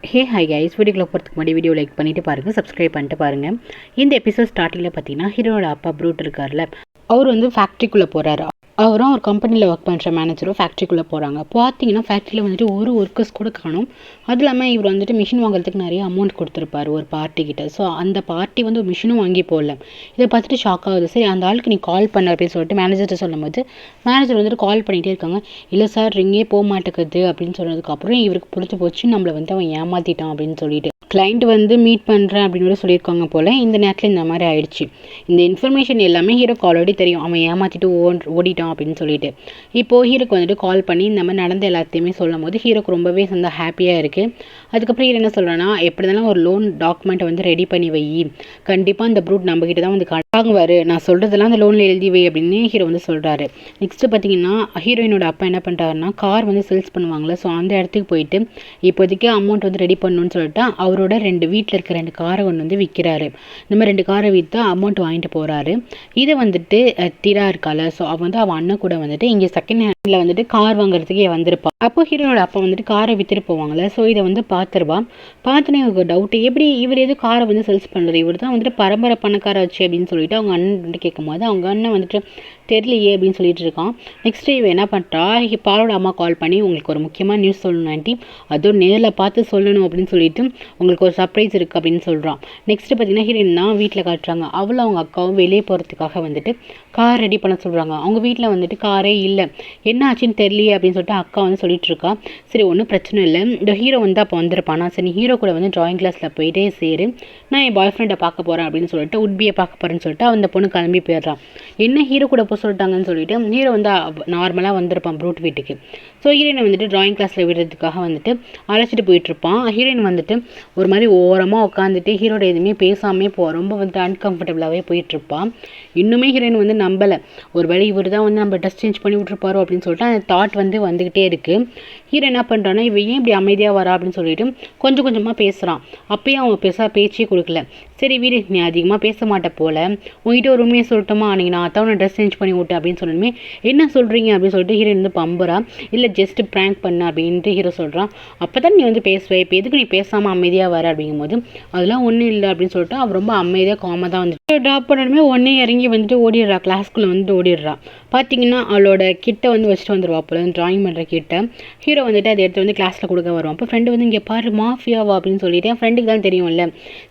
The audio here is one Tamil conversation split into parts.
ஹாய் கைஸ், வீடியோக்குள்ள போகிறதுக்கு முன்னாடி வீடியோ லைக் பண்ணிட்டு பாருங்கள், சப்ஸ்கிரைப் பண்ணிட்டு பாருங்கள். இந்த எபிசோட் ஸ்டார்டிங்கில் பார்த்தீங்கன்னா ஹீரோட அப்பா ப்ரூட் இருக்கார்ல, அவர் வந்து ஃபேக்ட்ரிக்குள்ளே போகிறாரு. அவரும் ஒரு கம்பெனியில் ஒர்க் பண்ணுற மேனேஜரும் ஃபேக்ட்ரிக்குள்ளே போகிறாங்க. பார்த்தீங்கன்னா ஃபேக்ட்ரியில் வந்துட்டு ஒரு ஒர்க்கர்ஸ் கூட காணும். அது இல்லாமல் இவர் வந்துட்டு மிஷின் வாங்குறதுக்கு நிறைய அமௌண்ட் கொடுத்துருப்பாரு ஒரு பார்ட்டிக்கிட்ட. ஸோ அந்த பார்ட்டி வந்து ஒரு மிஷினும் வாங்கி போடல. இதை பார்த்துட்டு ஷாக் ஆகுது. சரி, அந்த ஆளுக்கு நீ கால் பண்ண அப்படின்னு சொல்லிட்டு மேனேஜர்கிட்ட சொல்லும் போது மேனேஜர் வந்துட்டு கால் பண்ணிகிட்டே இருக்காங்க. இல்லை சார், ரிங்கே போக மாட்டேங்குது அப்படின்னு சொன்னதுக்கப்புறம் இவருக்கு புரிஞ்சு போச்சு நம்மளை வந்து அவன் ஏமாற்றிட்டான் அப்படின்னு சொல்லிட்டு கிளைண்ட் வந்து மீட் பண்ணுறேன் அப்படின்னு சொல்லியிருக்காங்க போல். இந்த நேரத்தில் இந்த மாதிரி ஆயிடுச்சு. இந்த இன்ஃபர்மேஷன் எல்லாமே ஹீரோக்கு ஆல்ரெடி தெரியும், அவன் ஏமாற்றிட்டு ஓடிட்டான் அப்படின்னு சொல்லிட்டு. இப்போது ஹீரோக்கு வந்துட்டு கால் பண்ணி இந்த மாதிரி நடந்த எல்லாத்தையுமே சொல்லும் போது ஹீரோக்கு ரொம்பவே வந்து ஹாப்பியாக இருக்குது. அதுக்கப்புறம் ஹீரோ என்ன சொல்கிறேன்னா, எப்படி இருந்தாலும் ஒரு லோன் டாக்குமெண்ட்டை வந்து ரெடி பண்ணி வை, கண்டிப்பாக அந்த ப்ரூட் நம்மக்கிட்ட தான் வந்து வாங்குவார், நான் சொல்கிறதெல்லாம் அந்த லோனில் எழுதி வை அப்படின்னு ஹீரோ வந்து சொல்கிறாரு. நெக்ஸ்ட்டு பார்த்தீங்கன்னா ஹீரோயினோட அப்பா என்ன பண்ணுறாருன்னா, கார் வந்து சேல்ஸ் பண்ணுவாங்களே, ஸோ அந்த இடத்துக்கு போயிட்டு இப்போதைக்கு அமௌண்ட் வந்து ரெடி பண்ணணும்னு சொல்லிட்டு அவரோட வீட்டில் இருக்க 2 காரை ஒன்று வந்து விற்கிறாரு. இந்த மாதிரி 2 காரை விற்று அமௌண்ட் வாங்கிட்டு போகிறாரு. இதை வந்துட்டு தீரா இருக்கால, ஸோ அவள் வந்து அவன் அண்ணன் கூட வந்துட்டு இங்கே செகண்ட் ஹேண்டில் வந்துட்டு கார் வாங்குறதுக்கு வந்திருப்பான். அப்போ ஹீரோனோட அப்பா வந்துட்டு காரை விற்றுட்டு போவாங்களே, ஸோ இதை வந்து பார்த்துருவான். பார்த்துன்னு இவருக்கு டவுட்டு, எப்படி இவர் எது காரை வந்து சேல்ஸ் பண்ணுறது, இவர் தான் வந்துட்டு பரம்பரை பணக்கார வச்சு அப்படின்னு சொல்லிட்டு அவங்க அண்ணன் வந்துட்டு கேட்கும் போது அவங்க அண்ணன் வந்துட்டு தெரியலையே அப்படின்னு சொல்லிட்டு இருக்கான். நெக்ஸ்ட் இவன் என்ன பண்ணுறா, பாலோட அம்மா கால் பண்ணி உங்களுக்கு ஒரு முக்கியமான நியூஸ் சொல்லணும் ஆண்டி, அதுவும் நேரில் பார்த்து சொல்லணும் அப்படின்னு சொல்லிட்டு உங்களுக்கு ஒரு சர்ப்ரைஸ் இருக்குது அப்படின்னு சொல்கிறான். நெக்ஸ்ட்டு பார்த்தீங்கன்னா ஹீரோயின் தான் வீட்டில் காட்டுறாங்க. அவளும் அவங்க அக்காவும் வெளியே போகிறதுக்காக வந்துட்டு கார் ரெடி பண்ண சொல்கிறாங்க. அவங்க வீட்டில் வந்துட்டு காரே இல்லை, என்ன ஆச்சுன்னு தெரியலையே அப்படின்னு சொல்லிட்டு அக்கா வந்து சொல்லிட்டு இருக்கா. சரி, ஒன்றும் பிரச்சனை இல்லை, இந்த ஹீரோ வந்து அப்போ வந்திருப்பானா, சரி ஹீரோ கூட வந்து ட்ராயிங் கிளாஸில் போயிட்டே சேரு, நான் என் பாய் ஃப்ரெண்டை பார்க்க போகிறேன் அப்படின்னு சொல்லிட்டு உட்பியை பார்க்க போகிறேன்னு சொல்லிட்டு அந்த பொண்ணு கிளம்பி போயிடுறான். என்ன ஹீரோ கூட போக சொல்லிட்டாங்கன்னு சொல்லிட்டு ஹீரோ வந்து நார்மலாக வந்திருப்பான் ப்ரூட் வீட்டுக்கு. ஸோ ஹீரோயினை வந்துட்டு ட்ராயிங் கிளாஸில் விடுறதுக்காக வந்துட்டு அழைச்சிட்டு போயிட்டுருப்பான். ஹீரோயின் வந்துட்டு ஒரு மாதிரி ஓரமாக உட்காந்துட்டு ஹீரோட எதுவுமே பேசாமே ரொம்ப வந்துட்டு அன்கம்ஃபர்டபுளாகவே போயிட்டுருப்பான். இன்னுமே ஹீரோயின் வந்து நம்பலை, ஒரு வேளை இவர் தான் வந்து நம்ம ட்ரெஸ் சேஞ்ச் பண்ணி விட்டுருப்பாரோ அப்படின்னு சொல்லிட்டு அந்த தாட் வந்து வந்துக்கிட்டே இருக்குது. ஹீரோ என்ன பண்ணுறான்னா, இவன் ஏன் இப்படி அமைதியாக வரா அப்படின்னு சொல்லிட்டு கொஞ்சம் கொஞ்சமாக பேசுகிறான். அப்பயும் அவங்க பேச்சே கொடுக்கல. சரி வீடு, நீ அதிகமாக பேச மாட்ட போல, உங்ககிட்ட ஒரு உண்மையை சொல்லட்டுமா, அன்றைக்கி நான் அத்தான் ட்ரெஸ் சேஞ்ச் பண்ணி விட்டேன் அப்படின்னு சொன்னதுமே என்ன சொல்கிறீங்க அப்படின்னு சொல்லிட்டு ஹீரோ வந்து பம்புறா. இல்லை ஜஸ்ட் ப்ராங்க் பண்ண அப்படின்ட்டு ஹீரோ சொல்கிறான். அப்போ தான் நீ வந்து பேசுவே, இப்போ எதுக்கு நீ பேசாமல் அமைதியாக வர அப்படிங்கும்போது அதெல்லாம் ஒன்றும் இல்லை அப்படின்னு சொல்லிட்டு அவள் ரொம்ப அமைதியாக காமாக தான் வந்து ட்ராப் பண்ணணுமே உடனே இறங்கி வந்துட்டு ஓடிடுறா, கிளாஸ்க்குள்ளே வந்துட்டு ஓடிடுறா. பார்த்தீங்கன்னா அவளோட கிட்ட வந்து வச்சுட்டு வந்துடுவா போல, ட்ராயிங் பண்ணுற கிட்ட. ஹீரோ வந்துட்டு அதை எடுத்து வந்து கிளாஸில் கொடுக்க வருவான். அப்போ ஃப்ரெண்டு வந்து இங்கே பாரு மாஃபியாவா அப்படின்னு சொல்லிட்டு என் ஃப்ரெண்டுக்கு தான் தெரியும்ல,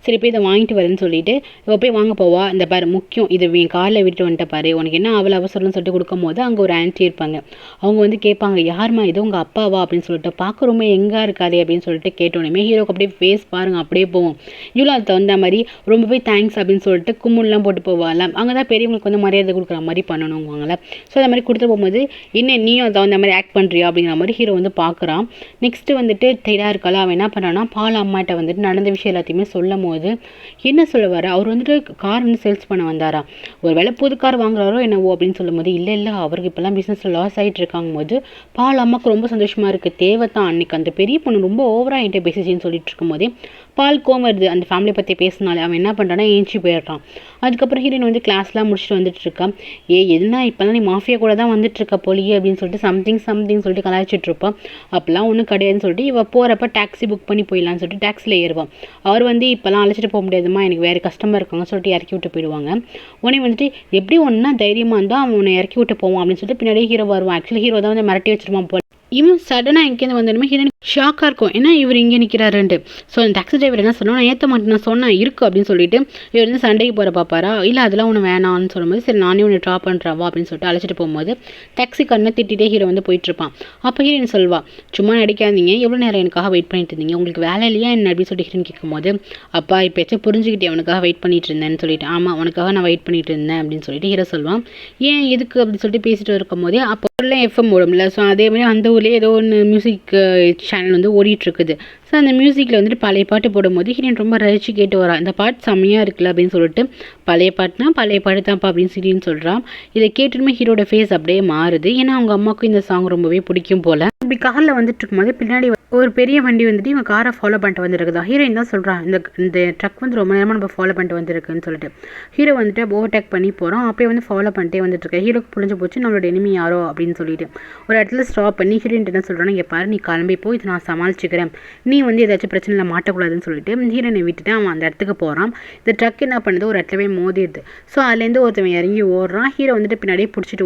சரி போய் இதை வாங்கிட்டு வரேன்னு சொல்லிட்டு இவள் போய் வாங்க போவா. இந்த பாரு முக்கியம், இது என் காலில் விட்டு வந்துட்ட பாரு, உனக்கு என்ன அவ்வளோ அவசரம்னு சொல்லிட்டு கொடுக்கும் போது அங்கே ஒரு ஆன்ட்டி இருப்பாங்க. அவங்க வந்து கேட்பாங்க, யாருமா இது உங்கள் அப்பாவா அப்படின்னு சொல்லிட்டு, பார்க்க ரொம்ப எங்கே இருக்காதே அப்படின்னு சொல்லிட்டு கேட்டோன்னே ஹீரோக்கு அப்படியே ஃபேஸ் பாருங்க அப்படியே போவோம். இவ்வளோ அது தகுந்த மாதிரி ரொம்பவே தேங்க்ஸ் அப்படின்னு சொல்லிட்டு கும்முல்லாம் போட்டு போவாள். அங்கே தான் பெரியவங்களுக்கு வந்து மரியாதை கொடுக்குற மாதிரி பண்ணணுங்குவாங்கள. ஸோ அந்த மாதிரி கொடுத்து போகும்போது இன்னும் நீயும் தகுந்த மாதிரி ஆக்ட் பண்ணுறியா அப்படிங்கிற மாதிரி ஹீரோ வந்து பார்க்குறான். நெக்ஸ்ட்டு வந்துட்டு தைடா இருக்கால, அவன் என்ன பண்ணான்னா பால் அம்மாட்ட வந்துட்டு நடந்த விஷயம் எல்லாத்தையுமே சொல்லும் போது என்ன சொல்லுவார், அவர் வந்துட்டு கார் வந்து சேல்ஸ் பண்ண வந்தாரா, ஒரு வேளை புது கார் வாங்குறாரோ என்னவோ அப்படின்னு சொல்லும் போது இல்லை அவருக்கு இப்போல்லாம் பிஸ்னஸில் லாஸ் ஆகிட்டு இருக்காங்க போது பால் அம்மாவுக்கு ரொம்ப சந்தோஷமாக இருக்குது, தேவை தான், அன்றைக்கி அந்த பெரிய பொண்ணு ரொம்ப ஓவராக என்கிட்ட பேசிச்சின்னு சொல்லிட்டு இருக்கும் போதே பால் கோவம் வருது. அந்த ஃபேமிலியை பற்றி பேசினாலே அவன் என்ன பண்ணுறான்னா ஏஞ்சி போயிடுறான். அதுக்கப்புறம் ஹீரோயின் வந்து கிளாஸ்லாம் முடிச்சுட்டு வந்துட்டு இருக்கா. எதுனா இப்போல்லாம் நீ மாஃபியா கூட தான் வந்துட்டு இருக்க போலியே அப்படின்னு சொல்லிட்டு சம்திங் சொல்லிட்டு கலாய்ச்சிட்டு இருப்பான். அப்போல்லாம் ஒன்றும் கிடையாதுன்னு சொல்லிட்டு இவள் போகிறப்ப டாக்ஸி புக் பண்ணி போயிடலான்னு சொல்லிட்டு டாக்ஸியில் ஏறுவான். அவர் வந்து இப்போல்லாம் அழைச்சிட்டு போக முடியாதுமா, எனக்கு வேறு கஸ்டமர் இருக்காங்க சொல்லிட்டு இறக்கி விட்டு போயிடுவாங்க. உடனே வந்துட்டு எப்படி ஒன்றா தைரியமாக இருந்தால் அவன் உன்னை இறக்கி விட்டு போவான் அப்படின்னு சொல்லிட்டு பின்னாடியே ஹீரோ வருவான். ஆக்சுவலி ஹீரோ தான் வந்து மிரட்டி வச்சிருவான் போல். இவன் சடனாக எங்கேருந்து வந்தோடனே ஹீரோயின் ஷாக்காக இருக்கும், ஏன்னா இவர் இங்கே நிற்கிறாருன்ட்டு. ஸோ அந்த டாக்ஸி டிரைவர் என்ன சொன்னால், நான் ஏற்ற மாட்டேன், நான் சொன்னேன் இருக்குது அப்படின்னு சொல்லிட்டு இவர் வந்து சண்டைக்கு போகிற பார்ப்பாரா. இல்லை அதெல்லாம் ஒன்று வேணான்னு சொல்லும்போது சரி நானே ஒன்று ட்ராப் பண்ணுறாவா அப்படின்னு சொல்லிட்டு அழைச்சிட்டு போகும்போது டாக்ஸி கண்ணை திட்டிகிட்டே ஹீரோ வந்து போயிட்டுருப்பான். அப்போ ஹீரோயின் சொல்வா, சும்மா நடிக்காதீங்க, எவ்வளோ நேரம் எனக்காக வெயிட் பண்ணிட்டு இருந்தீங்க, உங்களுக்கு வேலை இல்லையா என்ன அப்படின்னு சொல்லிட்டு ஹீரோயின் கேட்கும்போது, அப்பா இப்போச்சும் புரிஞ்சுக்கிட்டே அவனுக்காக வெயிட் பண்ணிட்டு இருந்தேன்னு சொல்லிட்டு, ஆமாம் உனக்காக நான் வெயிட் பண்ணிட்டு இருந்தேன் அப்படின்னு சொல்லிட்டு ஹீரோ சொல்லுவான். ஏன் எதுக்கு அப்படின்னு சொல்லிட்டு பேசிட்டு இருக்கும் போதே அப்போ எஃப்எம் ஓடும்ல, ஸோ அதேமாதிரி அந்த ஊர்லேயே ஏதோ ஒன்று மியூசிக் சேனல் வந்து ஓடிட்டுருக்குது. ஸோ அந்த மியூசிக்கில் வந்துட்டு பழைய பாட்டு போடும்போது ஹீரோயின் ரொம்ப ரசிச்சு கேட்டு வரா, இந்த பாட்டு செம்மையாக இருக்குல்ல அப்படின்னு சொல்லிட்டு, பழைய பாட்டு தான்ப்பா அப்படின்னு சொல்லின்னு சொல்கிறான். இதை கேட்டுமே ஹீரோட ஃபேஸ் அப்படியே மாறுது, ஏன்னா அவங்க அம்மாவுக்கும் இந்த சாங் ரொம்பவே பிடிக்கும் போல். இப்படி காரில் வந்துட்டு இருக்கும்போது பின்னாடி ஒரு பெரிய வண்டி வந்துட்டு இவன் காரை ஃபாலோ பண்ணிட்டு வந்துருக்குதா. ஹீரோயின் தான் சொல்கிறான், இந்த ட்ரக் வந்து ரொம்ப நேரமாக நம்ம ஃபாலோ பண்ணிட்டு வந்துருக்குன்னு சொல்லிட்டு. ஹீரோ வந்துட்டு ஓவர்டேக் பண்ணி போகிறான். அப்போயே வந்து ஃபாலோ பண்ணிட்டே வந்துட்டுருக்கேன். ஹீரோக்கு புரிஞ்சு போச்சு நம்மளோட எனிமி யாரோ அப்படின்னு சொல்லிட்டு ஒரு இடத்துல ஸ்டாப் பண்ணி ஹீரோயின் என்ன சொல்கிறான்னா, இங்கே பாரு நீ கிளம்பி போய் இதை நான் சமாளிச்சுக்கிறேன், நீ நீ வந்து ஏதாச்சும் பிரச்சனையில் மாட்டக்கூடாதுன்னு சொல்லிட்டு ஹீரோனை விட்டுட்டு அவன் அந்த இடத்துக்கு போகிறான். இந்த ட்ரக் என்ன பண்ணுது, ஒரு இடத்துலவே மோதிடுது. ஸோ அதுலேருந்து ஒருத்தவன் இறங்கி ஓடுறான். ஹீரோ வந்துட்டு பின்னாடியே பிடிச்சிட்டு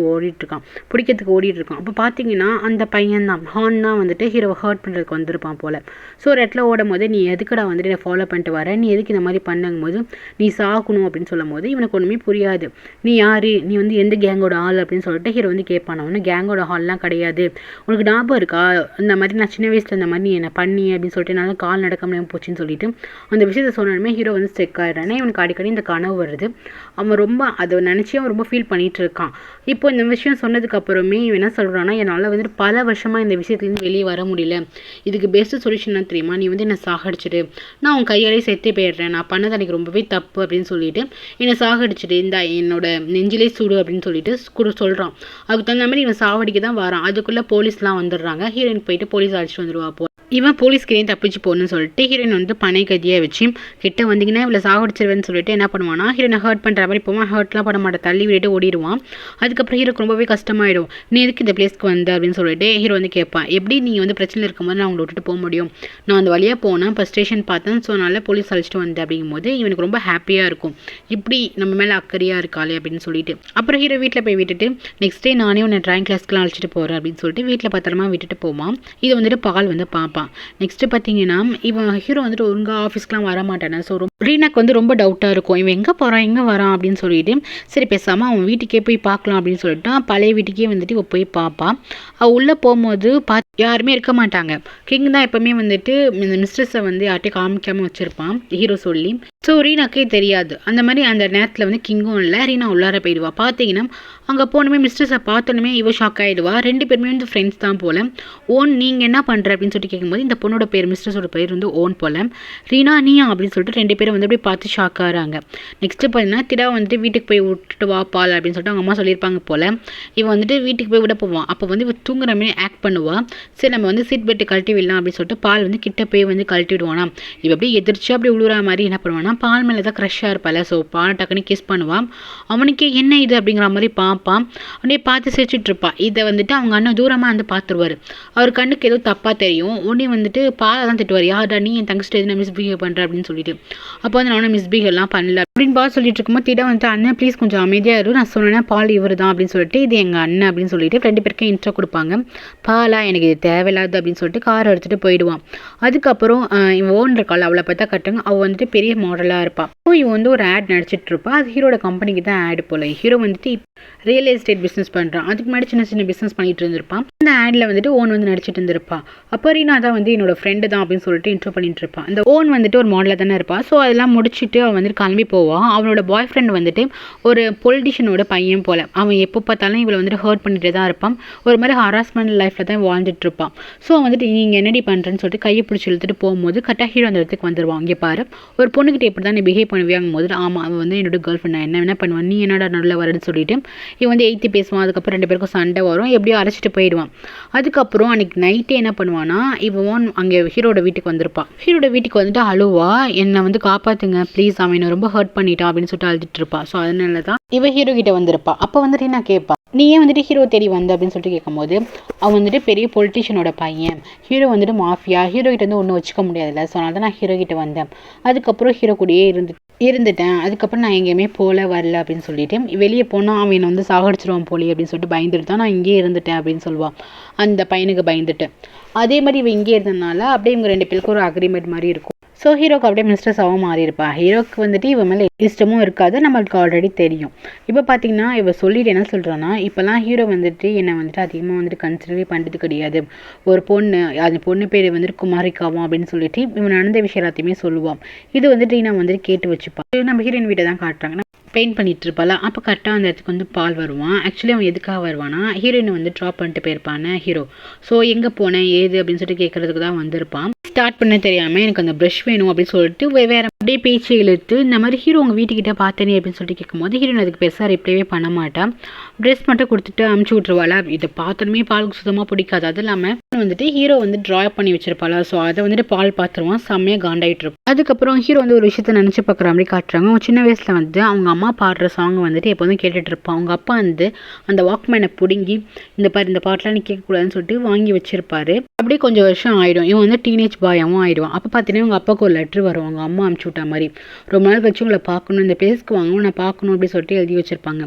பிடிக்கிறதுக்கு ஓடிட்டு இருக்கான். அப்போ பார்த்தீங்கன்னா அந்த பையன் தான் ஹான் தான் வந்துட்டு ஹீரோவை ஹர்ட் பண்ணுறதுக்கு வந்திருப்பான் போல். ஸோ ஒரு இடத்துல ஓடும் போது, நீ எதுக்கடா வந்துட்டு என்னை ஃபாலோ பண்ணிட்டு வர, நீ எதுக்கு இந்த மாதிரி பண்ணும் போது நீ சாகணும் அப்படின்னு சொல்லும் போது இவனுக்கு ஒன்றுமே புரியாது. நீ யாரு, நீ வந்து எந்த கேங்கோட ஆள் அப்படின்னு சொல்லிட்டு ஹீரோ வந்து கேட்பான். ஒன்று கேங்கோட ஹால்லாம் கிடையாது, உனக்கு ஞாபகம் இருக்கா இந்த மாதிரி நான் சின்ன வயசில் இந்த மாதிரி நீ என்ன பண்ணி அப்படின்னு சொல்லிட்டு என்னால் கால் நடக்க முடியாமல் போச்சுன்னு சொல்லிட்டு அந்த விஷயத்தை சொன்னாலுமே ஹீரோ வந்து ஸ்டெக் ஆகிடுறானே. இவனுக்கு அடிக்கடி இந்த கனவு வருது. அவன் ரொம்ப அதை நினச்சி அவன் ரொம்ப ஃபீல் பண்ணிகிட்டு இருக்கான். இப்போ இந்த விஷயம் சொன்னதுக்கு அப்புறமே இவன் என்ன சொல்கிறான்னா, என்னால் வந்துட்டு பல வருஷமாக இந்த விஷயத்துலேருந்து வெளியே வர முடியல, இதுக்கு பெஸ்ட்டு சொல்யூஷன் என்ன தெரியுமா, நீ வந்து என்னை சாகடிச்சிடு, நான் உன் கையாலே செத்து போயிடுறேன், நான் பண்ணது எனக்கு ரொம்பவே தப்பு அப்படின்னு சொல்லிட்டு என்னை சாகடிச்சிடு, இந்த என்னோட நெஞ்சிலே சுடு அப்படின்னு சொல்லிட்டு சொல்கிறான். அதுக்கு தகுந்த மாதிரி இவன் சாவடிக்க தான் வரான். அதுக்குள்ளே போலீஸ்லாம் வந்துடுறாங்க. ஹீரோயின் போயிட்டு போலீஸ் அழைச்சிட்டு வந்துடுவா. இவன் போலீஸ்கிட்டையும் தப்பிச்சு போகணும்னு சொல்லிட்டு ஹீரோயின் வந்து பனை கைதியாக வச்சு கிட்ட வந்தீங்கன்னா இவ்வளோ சாகடிச்சிருவேன்னு சொல்லிட்டு என்ன பண்ணுவானா, ஹீரோனை ஹர்ட் பண்ணுற மாதிரி போவான். ஹர்ட்லாம் பண்ண மாட்டேன், தள்ளி விட்டுட்டு ஓடிடுவான். அதுக்கப்புறம் ஹீரோக்கு ரொம்பவே கஷ்டமாயிடும். நீ எதுக்கு இந்த பிளேஸ்க்கு வந்த அப்படின்னு சொல்லிட்டு ஹீரோ வந்து கேட்பான். எப்படி நீங்கள் வந்து பிரச்சனை இருக்கும்போது நான் உங்களை விட்டுட்டு போக முடியும், நான் அந்த வழியாக போனேன், இப்போ ஸ்டேஷன் பார்த்தேன், ஸோ அதனால போலீஸ் அழைச்சிட்டு வந்தேன் அப்படிங்கும்போது இவனுக்கு ரொம்ப ஹாப்பியாக இருக்கும். இப்படி நம்ம மேலே அக்கறையாக இருக்காளே அப்படின்னு சொல்லிட்டு. அப்புறம் ஹீரோ வீட்டில் போய் விட்டுட்டு நெக்ஸ்ட் டே நானே உன்னை ட்ராயிங் கிளாஸ்க்குலாம் அழைச்சிட்டு போகிறேன் அப்படின்னு சொல்லிட்டு வீட்டில் பத்திரமா விட்டுட்டு போவான். இது வந்துட்டு பால் வந்து பார்ப்பான். நெக்ஸ்ட் பார்த்தீங்கன்னா இவன் ஹீரோ வந்துட்டு ஒழுங்காக ஆஃபீஸ்க்குலாம் வர மாட்டானே. ஸோ ரீனாக்கு வந்து ரொம்ப டவுட்டாக இருக்கும், இவன் எங்கே போகிறான் எங்கே வரான் அப்படின்னு சொல்லிட்டு. சரி பேசாமல் அவன் வீட்டுக்கே போய் பார்க்கலாம் அப்படின்னு சொல்லிட்டு பழைய வீட்டுக்கே வந்துட்டு இவ போய் பார்ப்பான். அவள் உள்ளே போகும்போது யாருமே இருக்க மாட்டாங்க. கிங் தான் எப்பவுமே வந்துட்டு இந்த மிஸ்ட்ரஸை வந்து யார்ட்டையும் காமிக்காமல் வச்சுருப்பான் ஹீரோ சொல்லி. ஸோ ரீனாக்கே தெரியாது. அந்த மாதிரி அந்த நேரத்தில் வந்து கிங்கும் இல்லை, ரீனா உள்ளார போயிடுவா. பார்த்தீங்கன்னா அங்கே போனமே மிஸ்ட்ரஸை பார்த்தோன்னே இவ ஷாக் ஆகிடுவா. ரெண்டு பேருமே வந்து ஃப்ரெண்ட்ஸ் தான் போல். ஓன் நீங்கள் என்ன பண்ணுற அப்படின்னு சொல்லிட்டு கேட்கும்போது இந்த பொண்ணோட பேர் மிஸ்ட்ரஸோட பேர் வந்து ஓன் போல். ரீனா நீயா அப்படின்னு சொல்லிட்டு ரெண்டு பேரும் வந்து அப்படியே பார்த்து ஷாக் ஆகிறாங்க. நெக்ஸ்ட்டு பார்த்தீங்கன்னா திடா வந்துட்டு வீட்டுக்கு போய் விட்டுட்டு வா பால் அப்படின்னு சொல்லிட்டு அவங்க அம்மா சொல்லியிருப்பாங்க போல். இவன் வந்துட்டு வீட்டுக்கு போய் விட போவான். அப்போ வந்து இவ தூங்குற மாதிரி ஆக்ட் பண்ணுவாள். சரி நம்ம வந்து சீட் பெட்டு கழட்டி விடலாம் அப்படின்னு சொல்லிட்டு பால் வந்து கிட்ட போய் வந்து கழட்டி விடுவானா. இவ அப்படியே எதிர்த்து அப்படி உழுவுற மாதிரி என்ன பண்ணுவானா, பால் மேலே தான் க்ரஷ்ஷாக இருப்பாள். ஸோ பால் டக்குன்னு கிஸ் பண்ணுவான். அவனுக்கே என்ன இது அப்படிங்கிற மாதிரி பார்ப்பான். அப்படியே பார்த்து சிரிச்சுட்டு இருப்பான். இதை வந்துட்டு அவங்க அண்ணன் தூரமாக வந்து பார்த்துருவார். அவர் கண்ணுக்கு ஏதோ தப்பாக தெரியும். உடனே வந்துட்டு பாலை தான் திட்டுவார், யார்டா நீ என் தங்கச்சிட்டு எதுனா மிஸ்பிஹேவ் பண்ணுற அப்படின்னு சொல்லிட்டு. அப்போ வந்து நானும் மிஸ்பிஹேவ்லாம் பண்ணல அப்படின்னு பால் சொல்லிட்டு இருக்கும்போது திடா வந்துட்டு அண்ணன் ப்ளீஸ் கொஞ்சம் அமைதியாக இரு, நான் சொன்னேன்னா பால் இவர் தான் அப்படின்னு சொல்லிட்டு இது எங்கள் அண்ணன் அப்படின்னு சொல்லிட்டு ரெண்டு பேருக்கும் இன்ட்ரோ கொடுப்பாங்க. பாலா எனக்கு இது தேவையில்லாது அப்படின்னு சொல்லிட்டு கார் எடுத்துகிட்டு போயிடுவான். அதுக்கப்புறம் இவன் ஓன் இருக்காள், அவளை பார்த்தா கட்டுங்க, அவள் வந்துட்டு பெரிய மாடலாக இருப்பாள். ஸோ இவன் வந்து ஒரு ஆட் நடிச்சிட்டு இருப்பாள். அது ஹீரோட கம்பெனிக்கு தான் ஆட் போல. ஹீரோ வந்துட்டு ரியல் எஸ்டேட் பிஸ்னஸ் பண்ணுறான். அதுக்கு முன்னாடி சின்ன சின்ன பிஸ்னஸ் பண்ணிட்டு இருந்திருப்பான். அந்த ஆடில் வந்துட்டு ஓன் வந்து நடிச்சிட்டு இருந்திருப்பான். அப்போ ரீனா தான் வந்து என்னோட ஃப்ரெண்டு தான் அப்படின்னு சொல்லிட்டு இன்ட்ரோ பண்ணிட்டு இருப்பான். அந்த ஓன் வந்துட்டு ஒரு மாடலாக தானே இருப்பாள். ஸோ அதெல்லாம் முடிச்சுட்டு அவன் வந்துட்டு கிளம்பி போவான். அவனோட பாய் ஃப்ரெண்ட் வந்துட்டு ஒரு பொலிட்டிஷியனோட பையன் போல. அவன் எப்போ பார்த்தாலும் இவளை வந்துட்டு ஹர்ட் பண்ணிட்டு தான் இருப்பான். ஒரு மாதிரி ஹராஸ்மெண்ட் லைஃப்பில் தான் வாழ்ந்துட்டு இருப்பான். ஸோ வந்துட்டு நீங்கள் என்னடி பண்ணுறேன்னு சொல்லிட்டு கையை பிடிச்சி இழுத்துட்டு போகும்போது கரெக்டாக ஹீரோ அந்த இடத்துக்கு வந்துடுவான். இங்கே பாரு, ஒரு பொண்ணுக்கிட்ட எப்படி தான் நீ பிஹேவ் பண்ணுவியாங்கும் போது ஆமாம் அவன் வந்து என்னோட கேர்ள் ஃப்ரெண்ட், நான் என்ன பண்ணுவான், நீ என்னடா நடுவில் வரேன்னு சொல்லிட்டு இவன் வந்து எய்த்து பேசுவான். அதுக்கப்புறம் ரெண்டு பேருக்கும் சண்டை வரும். எப்படியோ அரைச்சிட்டு போயிடுவான். அதுக்கப்புறம் அன்றைக்கி நைட்டே என்ன பண்ணுவான்னா இவன் அங்கே ஹீரோட வீட்டுக்கு வந்திருப்பான். ஹீரோட வீட்டுக்கு வந்துட்டு அழுவா, என்னை வந்து காப்பாற்றுங்க ப்ளீஸ், அவன் என்னை ரொம்ப ஹர்ட் பண்ணிட்டான் அப்படின்னு சொல்லிட்டு அழுதுட்டு இருப்பான். ஸோ அதனால தான் இவன் ஹீரோ கிட்ட வந்திருப்பா. அப்போ வந்துட்டு நான் கேட்பான், நீ ஏன் வந்துட்டு ஹீரோ தேடி வந்த அப்படின்னு சொல்லிட்டு கேட்கும்போது அவன் வந்துட்டு பெரிய பொலிட்டிஷியனோட பையன், ஹீரோ வந்துட்டு மாஃபியா, ஹீரோ கிட்ட வந்து ஒன்றும் வச்சுக்க முடியாதுல்ல, ஸோ அதனால தான் நான் ஹீரோ கிட்ட வந்தேன். அதுக்கப்புறம் ஹீரோ கூடயே இருந்துட்டேன். அதுக்கப்புறம் நான் எங்கேயுமே போல வரல அப்படின்னு சொல்லிட்டு வெளியே போனால் அவன் என்னை வந்து சாகடிச்சிருவான் போலி அப்படின்னு சொல்லிட்டு பயந்துட்டு தான் நான் இங்கேயே இருந்துட்டேன் அப்படின்னு சொல்லுவான். அந்த பையனுக்கு பயந்துட்டு அதே மாதிரி இவன் இங்கே இருந்ததுனால அப்படியே இவங்க ரெண்டு பேருக்கு ஒரு அக்ரிமெண்ட் மாதிரி இருக்கும். ஸோ ஹீரோக்கு அப்படியே மிஸ்ட்ரஸாகவும் மாறி இருப்பா. ஹீரோக்கு வந்துட்டு இவன் மேலே இஷ்டமும் இருக்காது, நம்மளுக்கு ஆல்ரெடி தெரியும். இப்போ பார்த்தீங்கன்னா இவ சொல்லிட்டு என்ன சொல்கிறான்னா, இப்போலாம் ஹீரோ வந்துட்டு என்னை வந்துட்டு அதிகமாக வந்துட்டு கன்சிடரே பண்ணுறது கிடையாது. ஒரு பொண்ணு, அந்த பொண்ணு பேர் வந்துட்டு குமாரிக்காவும் அப்படின்னு சொல்லிட்டு இவன் நடந்த விஷயம் எல்லாத்தையுமே சொல்லுவான். இது வந்துட்டு நான் வந்துட்டு கேட்டு வச்சுப்பான். நம்ம ஹீரோயின் வீட்டை தான் காட்டுறாங்கன்னா பெயிண்ட் பண்ணிட்டு இருப்பாள். அப்போ கரெக்டாக அந்த இடத்துக்கு வந்து பால் வருவான். ஆக்சுவலி அவன் எதுக்காக வருவானா, ஹீரோயினை வந்து ட்ராப் பண்ணிட்டு போயிருப்பானே ஹீரோ. ஸோ எங்கே போனேன் ஏது அப்படின்னு சொல்லிட்டு கேட்கறதுக்கு தான் வந்திருப்பான். ஸ்டார்ட் பண்ண தெரியாமல் எனக்கு அந்த ப்ரஷ் வேணும் அப்படின்னு சொல்லிட்டு வேற அப்படியே பேச்சு இழுத்து இந்த மாதிரி ஹீரோ உங்கள் வீட்டுக்கிட்ட பார்த்தேனே அப்படின்னு சொல்லிட்டு கேட்கும்போது ஹீரோயின் அதுக்கு பெருசாக ரிப்ளைவே பண்ண மாட்டான். ட்ரெஸ் மட்டும் கொடுத்துட்டு அமுச்சு விட்ருவாளா. இதை பார்த்தோன்னே பாலுக்கு சுத்தமாக பிடிக்காது. அது இல்லாமல் வந்துட்டு ஹீரோ வந்து ட்ரா பண்ணி வச்சிருப்பாளா. ஸோ அதை வந்துட்டு பால் பார்த்துருவான், செம்மையாக காண்டாயிட்டு இருக்கும். அதுக்கப்புறம் ஹீரோ வந்து ஒரு விஷயத்த நினச்சி பார்க்குற மாதிரி காட்டுறாங்க. அவன் சின்ன வயசில் வந்து அவங்க அம்மா பாடுற சாங் வந்துட்டு எப்போதும் கேட்டுட்டு இருப்பான். அவங்க அப்பா வந்து அந்த வாக்மேனை பிடுங்கி இந்த பாட்டெலாம் நீ கேட்கக்கூடாதுன்னு சொல்லிட்டு வாங்கி வச்சிருப்பாரு. அப்படியே கொஞ்சம் வருஷம் ஆகிடும். இவன் வந்து டீனேஜ் டீனேஜ் பாயாகவும் ஆயிடுவான். அப்போ பார்த்தீங்கன்னா உங்கள் அப்பாவுக்கு ஒரு லெட்ரு வரும், அவங்க அம்மா அனுப்பிச்சி விட்டா மாதிரி. ரொம்ப நாள் கழிச்சு உங்களை பார்க்கணும், இந்த பிளேஸ்க்கு வாங்கணும், நான் பார்க்கணும் அப்படின்னு சொல்லிட்டு எழுதி வச்சிருப்பாங்க.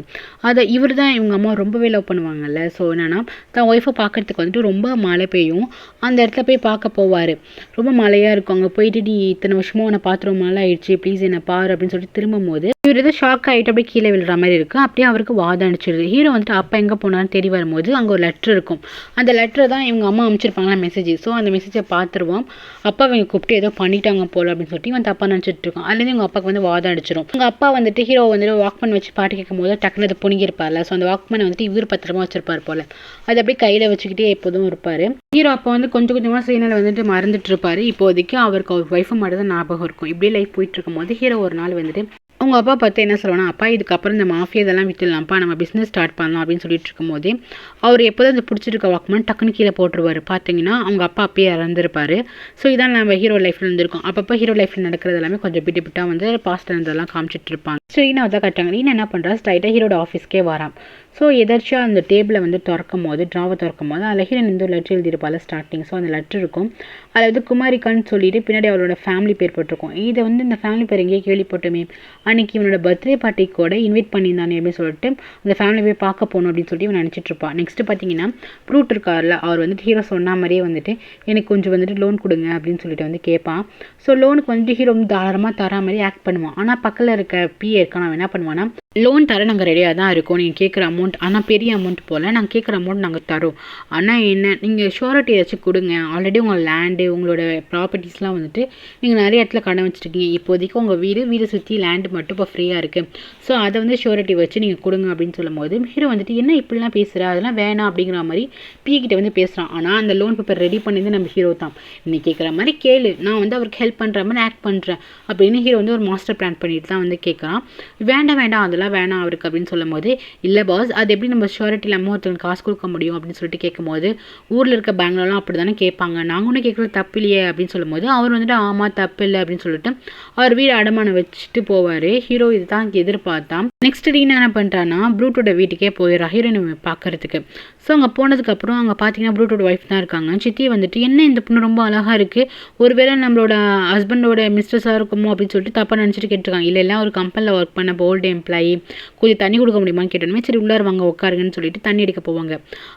அதை இவர் தான் இவங்க அம்மா ரொம்பவே லவ் பண்ணுவாங்கல்ல. ஸோ என்னன்னா தான் ஒய்ஃபை பார்க்கறதுக்கு வந்துட்டு ரொம்ப மழை பெய்யும், அந்த இடத்துல போய் பார்க்க போவார். ரொம்ப மழையாக இருக்கும், அங்கே போயிட்டு நீ இத்தனை வருஷமும் உன்னை பார்த்து ரொம்ப நாள் ஆயிடுச்சு, ப்ளீஸ் என்னை பாரு அப்படின்னு சொல்லிட்டு திரும்பும் போது இவர் ஏதோ ஷாக் ஆகிட்டு அப்படியே கீழே விழுற மாதிரி இருக்குது. அப்படியே அவருக்கு வாதம் அடிச்சிடுது. ஹீரோ வந்துட்டு அப்பா எங்கே போனான்னு தேடி வரும்போது அங்கே ஒரு லெட்ரு இருக்கும். அந்த லெட்டரை தான் இவங்க அம்மா அமைச்சிருப்பாங்களா மெசேஜ். ஸோ அந்த மெசேஜை பார்த்துருவான். அப்பா அவங்க கூப்பிட்டு ஏதோ பண்ணிட்டாங்க போல அப்படின்னு சொல்லிட்டு இவன் தப்பாக நினச்சிட்டு இருக்கான். அதுலேருந்து இவங்க அப்பாவுக்கு வந்து வாதம் அடிச்சிடும். உங்கள் அப்பா வந்துட்டு ஹீரோ வந்துட்டு வாக்மேன் வச்சு பாட்டு கேட்கும் போது டக்குனு அதை புனிங்கிருப்பார்ல. ஸோ அந்த வாக்மேனை வந்துட்டு இவர் பத்திரமா வச்சிருப்பார் போல. அது அப்படியே கையில் வச்சுக்கிட்டே எப்போதும் இருப்பார். ஹீரோ அப்போ வந்து கொஞ்சம் கொஞ்சமாக சீனில் வந்துட்டு மறந்துட்டு இருப்பார். இப்போதைக்கு அவருக்கு அவர் ஒய்ஃபை மட்டும் தான் ஞாபகம் இருக்கும். இப்படியே லைஃப் போயிட்டு இருக்கும் போது ஹீரோ ஒரு நாள் வந்துட்டு அவங்க அப்பா பார்த்து என்ன சொல்லுவானா, அப்பா இதுக்கப்புறம் இந்த மாஃபியா இதெல்லாம் விட்டுடலாம்ப்பா, நம்ம பிஸ்னஸ் ஸ்டார்ட் பண்ணலாம் அப்படின்னு சொல்லிட்டு இருக்கும் போதே அவர் எப்போதான் இந்த பிடிச்சிருக்க வாக்மேன் டக்குன்னு கீழே போட்டுருவார். பார்த்தீங்கன்னா அவங்க அப்பா அப்பயே இறந்துருப்பாரு. ஸோ இதான் நம்ம ஹீரோ லைஃப்பில் இருந்திருக்கோம். அப்பப்போ ஹீரோ லைஃப்பில் நடக்கிறது எல்லாமே கொஞ்சம் பிட்டு பிட்டாக வந்து பாஸ்ட் இருந்ததெல்லாம் காமிச்சிட்டு இருப்பாங்க. ஸோ ரீனா தான் கட்டாங்க. ரீனா என்ன பண்ணுறா, ஸ்ட்ரைட்டாக ஹீரோட ஆஃபீஸ்க்கே வரான். ஸோ எதாச்சும் அந்த டேபிளை வந்து திறக்கும் போது ட்ராவை திறக்கும் போது அதில் ஹீரோன் இந்த லெட்டர் எழுதியிருப்பாள் ஸ்டார்டிங். ஸோ அந்த லெட்டர் இருக்கும். அதில் வந்து குமாரிக்கான்னு சொல்லிட்டு பின்னாடி அவளோட ஃபேமிலி பேர் போட்டிருக்கும். இதை வந்து இந்த ஃபேமிலி பேர் எங்கேயே கேள்விப்பட்டுமே, அன்றைக்கி இவனோட பர்த்டே பார்ட்டி கூட இன்வைட் பண்ணியிருந்தானே அப்படின்னு சொல்லிட்டு அந்த ஃபேமிலி போய் பார்க்க போகணும் அப்படின்னு சொல்லிட்டு இவன் நினச்சிட்டு இருப்பான். நெக்ஸ்ட்டு பார்த்தீங்கன்னா ப்ரூட் இருக்கார்ல, அவர் வந்துட்டு ஹீரோ சொன்ன மாதிரியே வந்துட்டு எனக்கு கொஞ்சம் வந்துட்டு லோன் கொடுங்க அப்படின்னு சொல்லிட்டு வந்து கேட்பான். ஸோ லோனுக்கு வந்துட்டு ஹீரோ வந்து தாராளமாக தரா மாதிரி ஆக்ட் பண்ணுவான். ஆனால் பக்கத்தில் இருக்க பிஏ இருக்கான், அவன் என்ன பண்ணுவான்னா, லோன் தர நாங்கள் ரெடியாக தான் இருக்கோம், நீங்கள் கேட்குற அமௌண்ட் ஆனால் பெரிய அமௌண்ட் போல், நாங்கள் கேட்குற அமௌண்ட் நாங்கள் தரோம், ஆனால் என்ன நீங்கள் ஷூரிட்டி ஏதாச்சும் கொடுங்க, ஆல்ரெடி உங்கள் லேண்டு உங்களோட ப்ராப்பர்ட்டிஸ்லாம் வந்துட்டு நீங்கள் நிறைய இடத்துல கடன் வச்சுருக்கீங்க, இப்போதைக்கு உங்கள் வீடு சுற்றி லேண்டு மட்டும் இப்போ ஃப்ரீயாக இருக்குது, ஸோ அதை வந்து ஷூரிட்டி வச்சு நீங்கள் கொடுங்க அப்படின்னு சொல்லும் போது ஹீரோ வந்துட்டு என்ன இப்படிலாம் பேசுகிற, அதெல்லாம் வேணாம் அப்படிங்கிற மாதிரி பிகிட்ட வந்து பேசுகிறான். ஆனால் அந்த லோன் பேப்பர் ரெடி பண்ணது நம்ம ஹீரோ தான். நீ கேட்குற மாதிரி கேளு, நான் வந்து அவருக்கு ஹெல்ப் பண்ணுற மாதிரி ஆக்ட் பண்ணுறேன் அப்படின்னு ஹீரோ வந்து ஒரு மாஸ்டர் பிளான் பண்ணிட்டு தான் வந்து கேட்குறான். வேண்டாம் அதெல்லாம் வேணாம் அவருக்கு அப்படின்னு சொல்லும் போது, இல்லை பாஸ் அது எப்படி நம்ம ஷூரிட்டி இல்லாமல் ஒருத்தவங்க காசு கொடுக்க முடியும் அப்படின்னு சொல்லிட்டு கேட்கும்போது, ஊரில் இருக்க பேங்க்லாம் அப்படி தானே கேட்பாங்க, நாங்கள் ஒன்றும் கேட்குறது தப்பு இல்லையே அப்படின்னு சொல்லும்போது அவர் வந்துட்டு ஆமாம் தப்பு இல்லை அப்படின்னு சொல்லிட்டு அவர் வீடு அடமானம் வச்சுட்டு போவார். ஹீரோ இது தான் எதிர்பார்த்தான். நெக்ஸ்ட் ரீனா என்ன பண்ணுறான்னா ப்ரூட்டோட வீட்டுக்கே போயிடுறா ஹீரோனை பார்க்கறதுக்கு. ஸோ அங்கே போனதுக்கப்புறம் அங்கே பார்த்தீங்கன்னா ப்ரூட்டோட ஒய்ஃப் தான் இருக்காங்க. சித்தி வந்துட்டு என்ன இந்த பொண்ணு ரொம்ப அழகாக இருக்குது, ஒருவேளை நம்மளோட ஹஸ்பண்டோட மிஸ்ட்ரஸாக இருக்குமோ அப்படின்னு சொல்லிட்டு தப்பாக நினச்சிட்டு கேட்டிருக்காங்க. இல்லை ஒரு கம்பெனியில் ஒர்க் பண்ண ஓல்டு எம்ப்ளாயி, கொஞ்சம் தண்ணி கொடுக்க முடியுமான்னு கேட்டோமே, சரி உள்ளார வாங்க உட்காருங்கன்னு சொல்லிட்டு தண்ணி எடுக்க போவாங்க.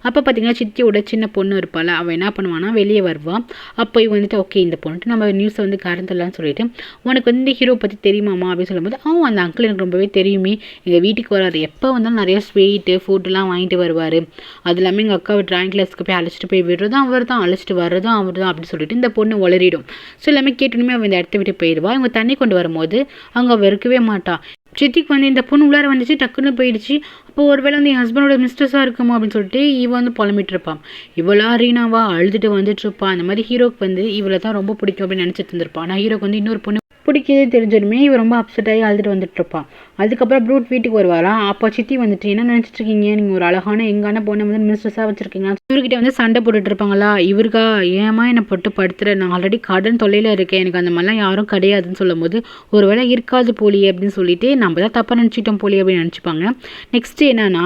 அப்போ பார்த்தீங்கன்னா சித்தியோட சின்ன பொண்ணு இருப்பாள், அவள் என்ன பண்ணுவான்னா வெளியே வருவான். அப்போ வந்துட்டு ஓகே இந்த பொண்ணுட்டு நம்ம நியூஸை வந்து கறந்துடலான்னு சொல்லிட்டு, உனக்கு வந்து ஹீரோ பற்றி தெரியுமாமா அப்படின்னு சொல்லும்போது, அந்த அங்கிள் எனக்கு ரொம்பவே தெரியுமே, எங்கள் வீட்டுக்கு வராது, எப்போ வந்தாலும் நிறைய ஸ்வீட்டு ஃபுட்டுலாம் வாங்கிட்டு வருவார், அது எல்லாமே எங்கள் அக்காவை ட்ராயிங் கிளாஸ்க்கு போய் அழைச்சிட்டு போய் விடுறதும் அவர் தான், அழைச்சிட்டு வர்றதும் அவர் தான் அப்படின்னு சொல்லிட்டு இந்த பொண்ணு உளறிடும். ஸோ எல்லாமே கேட்டோன்னே அவன் இந்த இடத்த விட்டு போயிடுவா. இவங்க தண்ணி கொண்டு வரும்போது அங்கே அவள் இருக்கவே மாட்டா. சித்திக்கு வந்து இந்த பொண்ணு உள்ளார வந்துச்சு, டக்குன்னு போயிடுச்சு. அப்போ ஒருவேளை வந்து என் ஹஸ்பண்டோட மிஸ்ட்ரஸாக இருக்குமா அப்படின்னு சொல்லிட்டு இவன் வந்து புலம்பிட்டு இருப்பான். இவளா ரீனாவா அழுதுட்டு வந்துட்டு இருப்பான். அந்த மாதிரி ஹீரோக்கு வந்து இவளை தான் ரொம்ப பிடிக்கும் அப்படின்னு நினச்சிட்டு இருந்திருப்பான். ஆனால் ஹீரோக்கு வந்து இன்னொரு பொண்ணு பிடிக்கவே தெரிஞ்சிருமே, இவன் ரொம்ப அப்செட் ஆகி அழுதுட்டு வந்துட்டு இருப்பான். அதுக்கப்புறம் ப்ரூட் வீட்டுக்கு வருவாராம். அப்போ சித்தி வந்துட்டு என்ன நினச்சிட்டு இருக்கீங்க, நீங்கள் ஒரு அழகான எங்கான பொண்ணை வந்து மிஸ்ட்ரஸாக வச்சுருக்கீங்க, இவர்கிட்ட வந்து சண்டை போட்டுட்டு இருப்பாங்களா, இவருக்கா ஏமா என்னை போட்டு படுத்துறேன், நான் ஆல்ரெடி கடன் தொல்லையில் இருக்கேன், எனக்கு அந்த மாதிரிலாம் யாரும் கிடையாதுன்னு சொல்லும் போது, ஒரு வேளை இருக்காது போலி அப்படின்னு சொல்லிட்டு நம்ம தான் தப்பாக நினச்சிட்டோம் போலி அப்படின்னு நினச்சிப்பாங்க. நெக்ஸ்ட்டு என்னன்னா,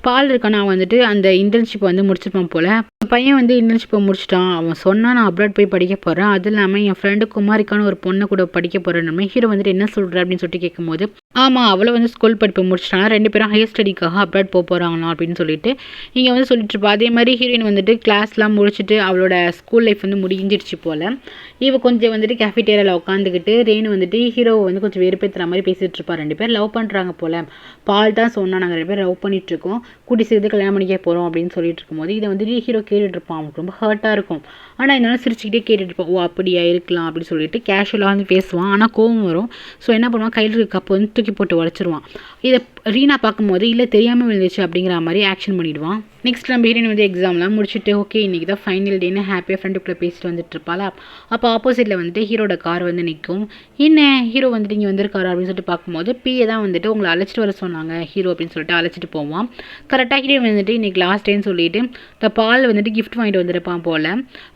பால் இருக்கானா வந்துட்டு அந்த இன்டர்ன்ஷிப் வந்து முடிச்சிருப்பான் போல். பையன் வந்து இன்டர்ன்ஷிப்பை முடிச்சிட்டான், அவன் சொன்னால் நான் அப்ராட் போய் படிக்க போகிறேன், அது இல்லாமல் என் ஃப்ரெண்டு குமாரிக்கான ஒரு பொண்ணை கூட படிக்க போகிறேன். ஹீரோ வந்துட்டு என்ன சொல்கிற அப்படின்னு சொல்லிட்டு கேட்கும்போது, ஆமாம் அவளை வந்து ஸ்கூல் படிப்பு முடிச்சிட்டாங்க, 2 பேரும் ஹையர் ஸ்டடிக்காக அப்ராட் போக போகிறாங்களாம் அப்படின்னு சொல்லிட்டு இங்கே வந்து சொல்லிட்டு இருப்பா. அதே மாதிரி ஹீரோயின் வந்துட்டு கிளாஸ்லாம் முடிச்சுட்டு அவளோட ஸ்கூல் லைஃப் வந்து முடிஞ்சிடுச்சு போல். இவ கொஞ்சம் வந்துட்டு கேஃபிட்டேரியாவில் உட்காந்துக்கிட்டு ரேணு வந்துட்டு ஹீரோவை வந்து கொஞ்சம் வெறுப்பேற்றுற மாதிரி பேசிகிட்டு இருப்பா. 2 பேர் லவ் பண்ணுறாங்க போல். பால் தான் சொன்னால் நாங்கள் 2 பேர் லவ் பண்ணிகிட்ருக்கோம், கூட்டி சேர்த்து கல்யாணம் பண்ணிக்க போகிறோம் அப்படின்னு சொல்லிட்டு இருக்கும்போது இதை வந்துட்டு ஹீரோ கேட்டுட்டு இருப்பான். அவனுக்கு ரொம்ப ஹர்ட்டாக இருக்கும். ஆனால் இதனால சிரிச்சுக்கிட்டே கேட்டுட்டு இருப்பான். ஓ அப்படியா இருக்கலாம் அப்படின்னு சொல்லிட்டு கேஷுவலாக வந்து பேசுவான். ஆனால் கோவம் வரும். ஸோ என்ன பண்ணுவான், கையில் இருக்க கப்பை வந்து தூக்கி போட்டு உடச்சிருவான். இதை ரீனா பார்க்கும்போது இல்லை தெரியாமல் விழுந்துச்சு அப்படிங்கிற மாதிரி ஆக்ஷன் பண்ணிவிடுவான். நெக்ஸ்ட் நம்ம ஹீரோயின் வந்து எக்ஸாம்லாம் முடிச்சுட்டு ஓகே இன்றைக்கி தான் ஃபைனல் டேன்னு ஹாப்பியாக ஃப்ரெண்டுக்குள்ளே பேசிட்டு வந்துட்டு இருப்பாளா. அப்போ ஆப்போசிட்டில் வந்துட்டு ஹீரோட கார் வந்து நிற்கும். என்ன ஹீரோ வந்துட்டு இங்கே வந்திருக்காரு அப்படின்னு சொல்லிட்டு பார்க்கும்போது பிஏ தான் வந்துட்டு உங்களை அழைச்சிட்டு வர சொன்னாங்க ஹீரோ அப்படின்னு சொல்லிட்டு அழைச்சிட்டு போவான். கரெக்டாக ஹீரோ வந்துட்டு இன்றைக்கி லாஸ்ட் டேன்னு சொல்லிட்டு இந்த பால் வந்துட்டு கிஃப்ட் வாங்கிட்டு வந்துருப்பான் போல்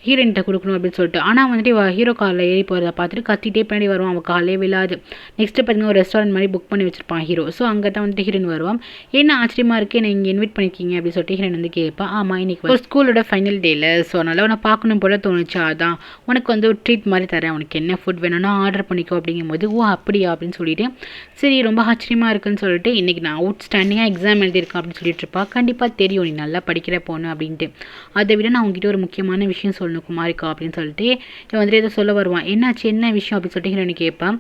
ஹீரோயின்கிட்ட கொடுக்கணும் அப்படின்னு சொல்லிட்டு. ஆனால் வந்துட்டு ஹீரோ காரில் ஏறி போகிறத பார்த்துட்டு கத்திட்டே பின்னாடி வருவான். அவன் காலையே விழாது. நெக்ஸ்ட்டு பார்த்தீங்கன்னா ஒரு ரெஸ்டாரண்ட் மாதிரி புக் பண்ணி வச்சிருப்பான் ஹீரோ. ஸோ அங்கே தான் வந்து சொல்லிட்டு ஹீரோயின் வருவான். என்ன ஆச்சரியமாக இருக்குது, என்ன இங்கே இன்வைட் பண்ணியிருக்கீங்க அப்படின்னு சொல்லிட்டு ஹீரோயின் வந்து கேட்பான். ஆமாம், இன்னைக்கு ஒரு ஸ்கூலோட ஃபைனல் டேயில், ஸோ அதனால் உன்னை பார்க்கணும் போல் தோணுச்சு, அதான் உனக்கு வந்து ஒரு ட்ரீட் மாதிரி தரேன், உனக்கு என்ன ஃபுட் வேணும்னா ஆர்டர் பண்ணிக்கோ அப்படிங்கும்போது, ஓ அப்படியா அப்படின்னு சொல்லிட்டு, சரி ரொம்ப ஆச்சரியமாக இருக்குன்னு சொல்லிட்டு, இன்றைக்கி நான் அவுட் ஸ்டாண்டிங்காக எக்ஸாம் எழுதியிருக்கேன் அப்படின்னு சொல்லிட்டு இருப்பா. கண்டிப்பாக தெரியும் நீ நல்லா படிக்கிற பொண்ணு அப்படின்ட்டு. அதை விட நான் உங்ககிட்ட ஒரு முக்கியமான விஷயம் சொல்லணும் குமாரிக்கா அப்படின்னு சொல்லிட்டு இவன் வந்துட்டு ஏதோ சொல்ல வருவான். என்னாச்சு, என்ன விஷயம் அப்படின்னு சொல்லிட்டு ஹீரோயின் கேட்பான்.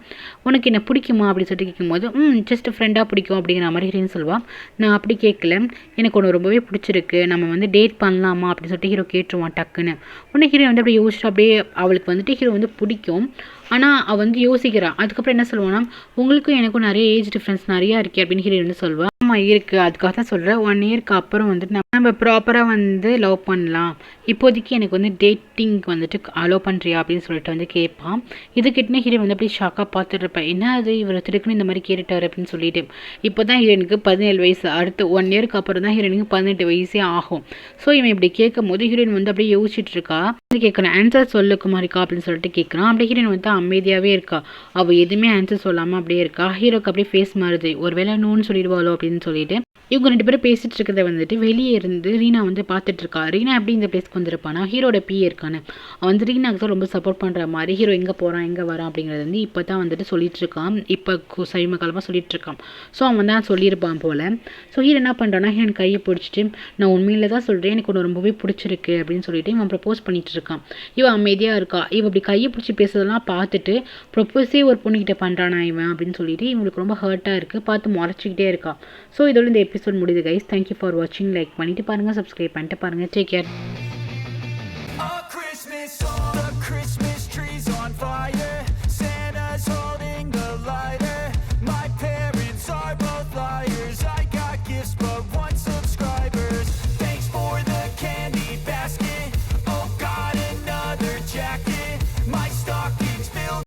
உனக்கு என்ன பிடிக்குமா அப்படின்னு சொல்லிட்டு கேட்கும்போது, ஜஸ்ட் ஃப்ரெண்டாக பிடிக்கும் அப்படிங்கிற மாதிரி ஹீரோயின் சொல்லுவான். நான் அப்படி கேட்கல, எனக்கு ஒன்று ரொம்பவே பிடிச்சிருக்கு, நம்ம வந்து டேட் பண்ணலாமா அப்படின்னு சொல்லிட்டு ஹீரோ கேட்டுருவான் டக்குன்னு. உடனே ஹீரோ வந்து அப்படியே யோசிச்சு அப்படியே அவளுக்கு வந்துட்டு ஹீரோ வந்து பிடிக்கும், ஆனால் அவள் வந்து யோசிக்கிறான். அதுக்கப்புறம் என்ன சொல்லுவான்னா, உங்களுக்கும் எனக்கும் நிறைய ஏஜ் டிஃப்ரென்ஸ் நிறையா இருக்கே அப்படின்னு ஹீரோ வந்து சொல்லுவாள். ஆமாம் இருக்குது, அதுக்காக தான் சொல்கிறேன், 1 இயர்க்கு அப்புறம் வந்துட்டு நம்ம ப்ராப்பராக வந்து லவ் பண்ணலாம், இப்போதைக்கு எனக்கு வந்து டேட்டிங்க்கு வந்துட்டு அலோவ் பண்ணுறியா அப்படின்னு சொல்லிட்டு வந்து கேட்பான். இதுக்கிட்டே ஹீரோ வந்து அப்படியே ஷாக்காக பார்த்துட்டு இருப்பேன். என்ன அது இவர் திருக்குன்னு இந்த மாதிரி கேட்டுட்டார் அப்படின்னு சொல்லிட்டு. இப்போ தான் ஹீரோனுக்கு 17 வயசு, அடுத்து 1 இயர்க்கு அப்புறம் தான் ஹீரோனுக்கு 18 வயசே ஆகும். ஸோ இவன் இப்படி கேட்கும் போது ஹீரோயின் வந்து அப்படியே யோசிச்சுட்டு இருக்கா. கேட்குறேன், ஆன்சர் சொல்லு குமாரிக்கா அப்படின்னு சொல்லிட்டு கேட்குறான். அப்படியே ஹீரோயின் வந்து அமைதியாகவே இருக்கா. அவள் எதுவுமே ஆன்சர் சொல்லாமல் அப்படியே இருக்கா. ஹீரோக்கு அப்படியே ஃபேஸ் மாறுது, ஒரு வேளை நோன்னு சொல்லிடுவாளோ அப்படின்னு சொல்லிட்டு. இவங்க 2 பேரும் பேசிகிட்டு இருக்கிறத வந்துட்டு வெளியே இருந்து ரீனா வந்து பார்த்துட்டு இருக்கா. ரீனா எப்படி இந்த பிளேஸ்க்கு வந்திருப்பானா, ஹீரோட பிஏ இருக்கானு, அவன் வந்து ரீனாக்கு தான் ரொம்ப சப்போர்ட் பண்ணுற மாதிரி, ஹீரோ எங்கே போகிறான் எங்கே வரான் அப்படிங்கிறது வந்து இப்போ தான் வந்துட்டு சொல்லிட்டு இருக்கான். இப்போ சமீப காலமாக சொல்லிட்டு இருக்கான். ஸோ அவன் தான் சொல்லியிருப்பான் போல். ஸோ ஹீரோ என்ன பண்ணுறான்னா, ஹீரோன் கையை பிடிச்சிட்டு, நான் உண்மையில தான் சொல்கிறேன், எனக்கு ஒன்று ரொம்பவே பிடிச்சிருக்கு அப்படின்னு சொல்லிட்டு இவன் ப்ரப்போஸ் பண்ணிட்டு இருக்கான். இவன் அமைதியாக இருக்கா. இவன் இப்படி கையை பிடிச்சி பேசுறதெல்லாம் பார்த்துட்டு ப்ரப்போஸே ஒரு பொண்ணுக்கிட்ட பண்ணுறானா இவன் அப்படின்னு சொல்லிட்டு இவங்களுக்கு ரொம்ப ஹர்ட்டாக இருக்குது. பார்த்து முறைச்சிக்கிட்டே இருக்கா. ஸோ இதோட இந்த எபிசோட் முடியுது கைஸ். தேங்க்யூ ஃபார் வாட்சிங். லைக் பண்ணிட்டு பாருங்கள், சப்ஸ்கிரைப் பண்ணிட்டு பாருங்கள். Take care.